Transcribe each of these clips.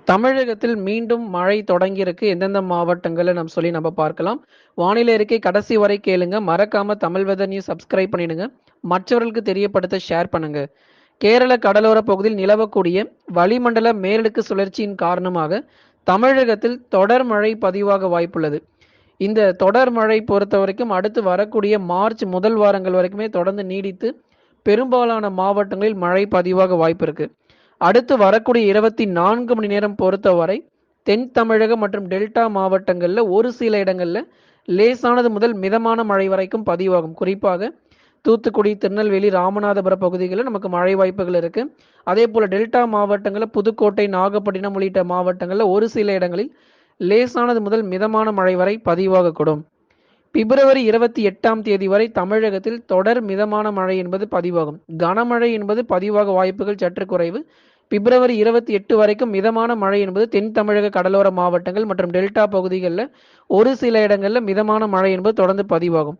தமிழகத்தில் மீண்டும் மழை தொடங்கியிருக்கு. எந்தெந்த மாவட்டங்கள்ல நம்ம பார்க்கலாம். வானிலை அறிக்கை கடைசி வரை கேளுங்க. மறக்காம தமிழ் வெதர் நியூஸ் சப்ஸ்கிரைப் பண்ணிடுங்க. மற்றவர்களுக்கு தெரியப்படுத்த ஷேர் பண்ணுங்க. கேரள கடலோர பகுதியில் நிலவக்கூடிய வளிமண்டல மேலடுக்கு சுழற்சியின் காரணமாக தமிழகத்தில் தொடர் மழை பதிவாக வாய்ப்புள்ளது. இந்த தொடர் மழை பொறுத்த வரைக்கும் அடுத்து வரக்கூடிய மார்ச் முதல் வாரங்கள் வரைக்குமே தொடர்ந்து நீடித்து பெரும்பாலான மாவட்டங்களில் மழை பதிவாக வாய்ப்பு இருக்கு. அடுத்து வரக்கூடிய 24 மணி நேரம் பொறுத்தவரை தென் தமிழகம் மற்றும் டெல்டா மாவட்டங்கள்ல ஒரு சில இடங்கள்ல லேசானது முதல் மிதமான மழை வரைக்கும் பதிவாகும். குறிப்பாக தூத்துக்குடி, திருநெல்வேலி, ராமநாதபுரம் பகுதிகளில் நமக்கு மழை வாய்ப்புகள் இருக்கு. அதே போல டெல்டா மாவட்டங்களில் புதுக்கோட்டை, நாகப்பட்டினம் உள்ளிட்ட மாவட்டங்களில் ஒரு சில இடங்களில் லேசானது முதல் மிதமான மழை வரை பதிவாகக்கூடும். பிப்ரவரி 28ஆம் தேதி வரை தமிழகத்தில் தொடர் மிதமான மழை என்பது பதிவாகும். கனமழை என்பது பதிவாக வாய்ப்புகள் சற்று குறைவு. பிப்ரவரி 28 வரைக்கும் மிதமான மழை என்பது தென் தமிழக கடலோர மாவட்டங்கள் மற்றும் டெல்டா பகுதிகளில் ஒரு சில இடங்களில் மிதமான மழை என்பது தொடர்ந்து பதிவாகும்.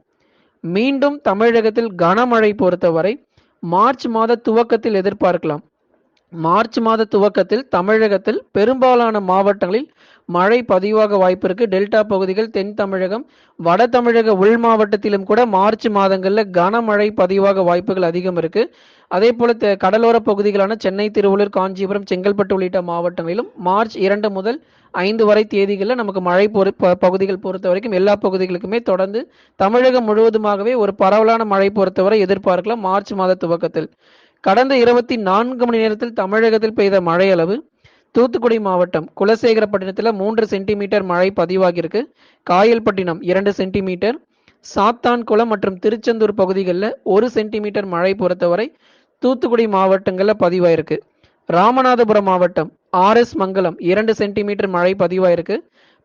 மீண்டும் தமிழகத்தில் கனமழை பொறுத்தவரை மார்ச் மாத துவக்கத்தில் எதிர்பார்க்கலாம். மார்ச் மாத துவக்கத்தில் தமிழகத்தில் பெரும்பாலான மாவட்டங்களில் மழை பதிவாக வாய்ப்பு இருக்கு. டெல்டா பகுதிகள், தென் தமிழகம், வட தமிழக உள் மாவட்டத்திலும் கூட மார்ச் மாதங்களில் கனமழை பதிவாக வாய்ப்புகள் அதிகம் இருக்கு. அதே போல கடலோர பகுதிகளான சென்னை, திருவள்ளூர், காஞ்சிபுரம், செங்கல்பட்டு உள்ளிட்ட மாவட்டங்களிலும் மார்ச் 2 முதல் 5 வரை தேதிகளில் நமக்கு மழை பகுதிகள் பொறுத்த வரைக்கும் எல்லா பகுதிகளுக்குமே தொடர்ந்து தமிழகம் முழுவதுமாகவே ஒரு பரவலான மழை பொறுத்தவரை எதிர்பார்க்கலாம். மார்ச் மாத துவக்கத்தில் கடந்த 24 மணி நேரத்தில் தமிழகத்தில் பெய்த மழை அளவு தூத்துக்குடி மாவட்டம் குலசேகரப்பட்டினத்தில் 3 சென்டிமீட்டர் மழை பதிவாகியிருக்கு. காயல்பட்டினம் 2 சென்டிமீட்டர், சாத்தான்குளம் மற்றும் திருச்செந்தூர் பகுதிகளில் 1 சென்டிமீட்டர் மழை பொறுத்தவரை தூத்துக்குடி மாவட்டங்களில் பதிவாயிருக்கு. ராமநாதபுரம் மாவட்டம் RS மங்கலம் 2 சென்டிமீட்டர் மழை பதிவாயிருக்கு.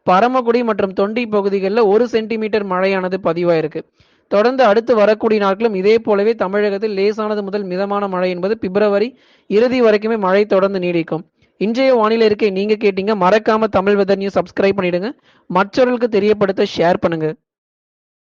பரமக்குடி மற்றும் தொண்டி பகுதிகளில் 1 சென்டிமீட்டர் மழையானது பதிவாயிருக்கு. தொடர்ந்து அடுத்து வரக்கூடிய நாட்களும் இதே போலவே தமிழகத்தில் லேசானது முதல் மிதமான மழை என்பது பிப்ரவரி இறுதி வரைக்குமே மழை தொடர்ந்து நீடிக்கும். இன்றைய வானிலை இருக்கை நீங்க கேட்டீங்க. மறக்காம தமிழ் வெதர் நியூஸ் சப்ஸ்கிரைப் பண்ணிடுங்க. மற்றவர்களுக்கு தெரியப்படுத்த ஷேர் பண்ணுங்க.